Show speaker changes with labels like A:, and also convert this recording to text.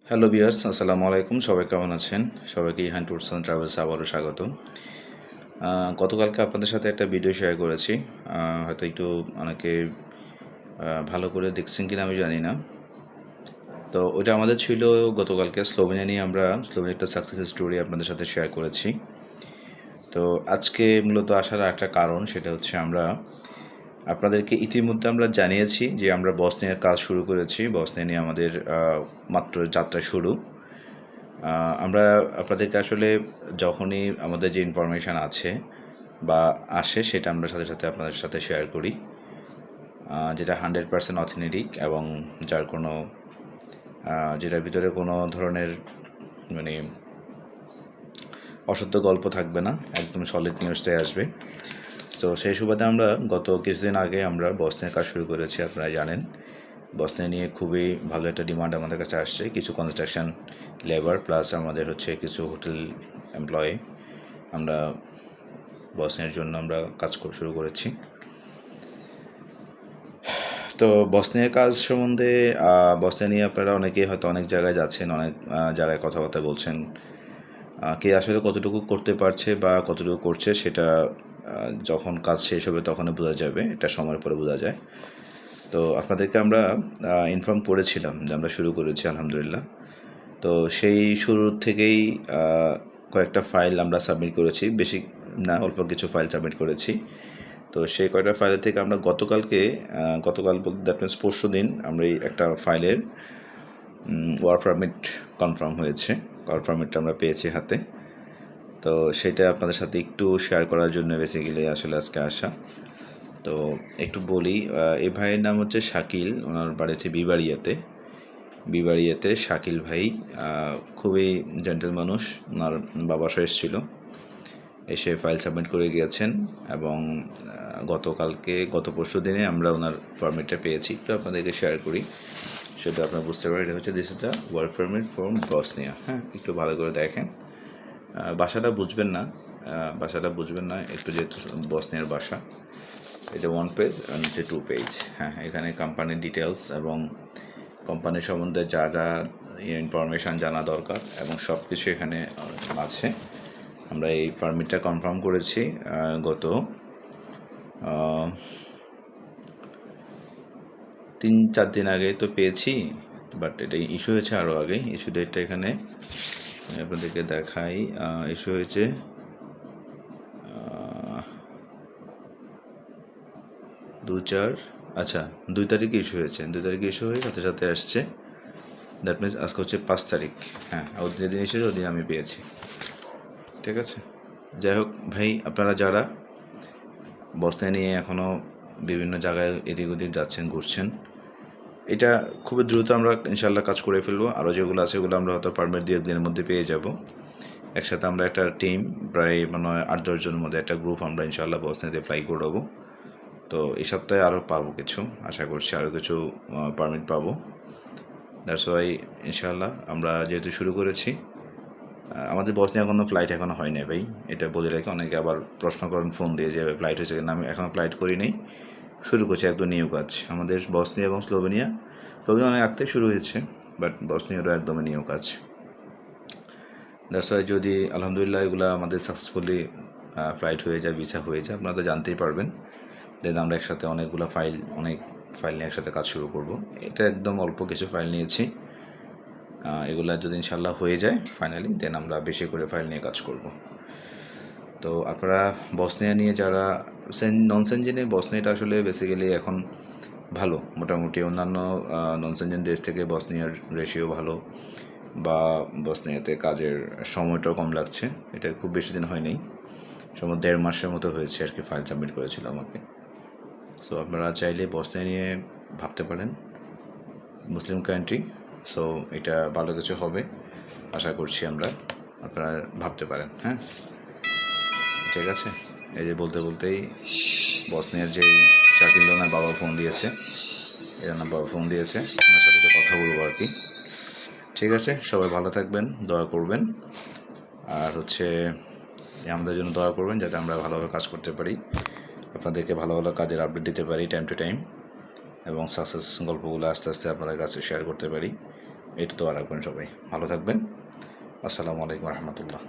A: Hello viewers, আসসালামু আলাইকুম। সবাই কেমন আছেন? সবাইকে ইহান ট্যুরস অ্যান্ড ট্রাভেলসে আবারও স্বাগতম। গতকালকে আপনাদের সাথে একটা ভিডিও শেয়ার করেছি। হয়তো একটু অনেকে ভালো করে দেখছেন কিনা আমি জানি না। তো ওইটা আমাদের ছিল গতকালকে স্লোভেনিয়া নিয়ে। আমরা স্লোভেনিয়া একটা সাকসেস স্টোরি আপনাদের সাথে শেয়ার করেছি। তো আজকে মূলত আসার একটা কারণ, সেটা হচ্ছে আমরা আপনাদেরকে ইতিমধ্যে আমরা জানিয়েছি যে আমরা বসনিয়ার কাজ শুরু করেছি। বসনিয়া নিয়ে আমাদের মাত্র যাত্রা শুরু। আমরা আপনাদেরকে আসলে যখনই আমাদের যে ইনফরমেশান আছে বা আসে, সেটা আমরা সাথে সাথে আপনাদের সাথে শেয়ার করি, যেটা 100% অথেন্টিক এবং যার কোনো যেটার ভিতরে কোনো ধরনের মানে অসত্য গল্প থাকবে না, একদম সলিড নিউজটাই আসবে। তো সেই সুবাদে আমরা গত কিছুদিন আগে আমরা বসনিয়ার কাজ শুরু করেছি। আপনারা জানেন বসনিয়া নিয়ে খুবই ভালো একটা ডিমান্ড আমাদের কাছে আসছে। কিছু কনস্ট্রাকশন লেবার প্লাস আমাদের হচ্ছে কিছু হোটেল এমপ্লয়ি আমরা বসনিয়ার জন্য আমরা কাজ শুরু করেছি। তো বসনিয়ার কাজ সম্বন্ধে বসনিয়া নিয়ে আপনারা অনেকেই হয়তো অনেক জায়গায় যাচ্ছেন, অনেক জায়গায় কথাবার্তা বলছেন। কে আসলে কতটুকু করতে পারছে বা কতটুকু করছে সেটা যখন কাজ শেষ হবে তখনই বোঝা যাবে, এটা সময়ের পরে বোঝা যায়। তো আপনাদেরকে আমরা ইনফর্ম করেছিলাম যে আমরা শুরু করেছি আলহামদুলিল্লাহ। তো সেই শুরুর থেকেই কয়েকটা ফাইল আমরা সাবমিট করেছি, বেশি না, অল্প কিছু ফাইল সাবমিট করেছি। তো সেই কয়টা ফাইলের থেকে আমরা গতকাল বলতে দ্যাট মিনস পরশু দিন আমরা এই একটা ফাইলের ওয়ার্ক পারমিট কনফার্ম হয়েছে। ওয়ার্ক পারমিটটা আমরা পেয়েছি হাতে। তো সেটা আপনাদের সাথে একটু শেয়ার করার জন্য বেসিক্যালি আসলে আজকে আসা। তো একটু বলি, এই ভাইয়ের নাম হচ্ছে শাকিল, ওনার বাড়ি হচ্ছে বিবাড়িয়াতে। শাকিল ভাই খুবই জেন্টেল মানুষ। ওনার বাবা সহ এসেছিল, এসে ফাইল সাবমিট করে গিয়েছেন এবং গত পরশু দিনে আমরা ওনার পারমিটটা পেয়েছি। তো আপনাদেরকে শেয়ার করি, সেটা আপনারা বুঝতে পারেন। এটা হচ্ছে this is the work permit from Bosnia. হ্যাঁ, একটু ভালো করে দেখেন। বাসাটা বুঝবেন না একটু, যেহেতু বসনিয়ার বাসা। এটা 1 পেজ আর নিচে 2 পেজ। হ্যাঁ, এখানে কোম্পানির ডিটেলস এবং কোম্পানির সম্বন্ধে যা যা ইনফরমেশান জানা দরকার এবং সব কিছু এখানে আছে। আমরা এই পারমিটটা কনফার্ম করেছি গত 3-4 দিন আগে তো পেয়েছি, বাট এটা ইস্যু হয়েছে আরও আগে। ইস্যু ডেটটা এখানে আপনাদেরকে দেখাই। ইস্যু হয়েছে 2 তারিখে ইস্যু হয়েছে। 2 তারিখে ইস্যু হয়ে সাথে সাথে আসছে। দ্যাট মিনস আজকে হচ্ছে 5 তারিখ। হ্যাঁ, ওর যেদিন এসেছে ওদিন আমি পেয়েছি। ঠিক আছে, যাই হোক ভাই, আপনারা যারা বসনিয়া নিয়ে এখনও বিভিন্ন জায়গায় এদিক ওদিক যাচ্ছেন, ঘুরছেন, এটা খুবই দ্রুত আমরা ইনশাল্লাহ কাজ করে ফেলবো। আরও যেগুলো আছে ওগুলো আমরা হয়তো পারমিট 2 দিনের মধ্যে পেয়ে যাব। একসাথে আমরা একটা টিম, প্রায় 8-10 জনের মধ্যে একটা গ্রুপ আমরা ইনশাল্লাহ বসনিয়াতে ফ্লাই করবো। তো এই সপ্তাহে আরও পাবো কিছু, আশা করছি আরও কিছু পারমিট পাবো। দ্যাটস ওয়াই ইনশাল্লাহ আমরা যেহেতু শুরু করেছি, আমাদের বসনিয়া কোনো ফ্লাইট এখনও হয় নাই ভাই, এটা বলে রাখি। অনেকে আবার প্রশ্ন করেন ফোন দিয়ে যে ফ্লাইট হয়েছে কিনা। আমি এখনও ফ্লাইট করি নেই, শুরু করছি একদম নিউ কাজ। আমাদের বসনিয়া এবং স্লোভেনিয়া অনেক আগ থেকে শুরু হয়েছে, বাট বসনিয়ারও একদমই নিউ কাজ। দ্যাটস ওয়াই যদি আলহামদুলিল্লাহ এগুলো আমাদের সাকসেসফুলি ফ্লাইট হয়ে যায়, ভিসা হয়ে যায়, আপনারা তো জানতেই পারবেন। দেন আমরা একসাথে অনেক ফাইল নিয়ে একসাথে কাজ শুরু করব। এটা একদম অল্প কিছু ফাইল নিয়েছি। এগুলা যদি ইনশাল্লাহ হয়ে যায় ফাইনালি, দেন আমরা বেশি করে ফাইল নিয়ে কাজ করব। তো আপনারা বসনিয়া নিয়ে যারা নন সেনজেনে, বসনিয়াটা আসলে বেসিক্যালি এখন ভালো, মোটামুটি অন্যান্য নন সেনজেন দেশ থেকে বসনিয়ার রেশিও ভালো, বা বসনিয়াতে কাজের সময়টাও কম লাগছে। এটা খুব বেশি দিন হয়নি, সম্ভবত 1.5 মাসের মতো হয়েছে আর কি ফাইল সাবমিট করেছিল আমাকে। সো আপনারা চাইলে বসনিয়া নিয়ে ভাবতে পারেন, মুসলিম কান্ট্রি। সো এটা ভালো কিছু হবে আশা করছি আমরা, আপনারা ভাবতে পারেন। হ্যাঁ, ঠিক আছে। এই যে বলতে বলতেই বসনিয়ার যেই শাকিল ওনার বাবা ফোন দিয়েছে, ওনার সাথে তো কথা বলবো আর কি। ঠিক আছে, সবাই ভালো থাকবেন, দোয়া করবেন। আর হচ্ছে আমাদের জন্য দোয়া করবেন যাতে আমরা ভালোভাবে কাজ করতে পারি, আপনাদেরকে ভালো ভালো কাজের আপডেট দিতে পারি টাইম টু টাইম, এবং সাকসেস গল্পগুলো আস্তে আস্তে আপনাদের কাছে শেয়ার করতে পারি। এটা তো রাখবেন সবাই, ভালো থাকবেন। আসসালামু আলাইকুম রহমতুল্লাহ।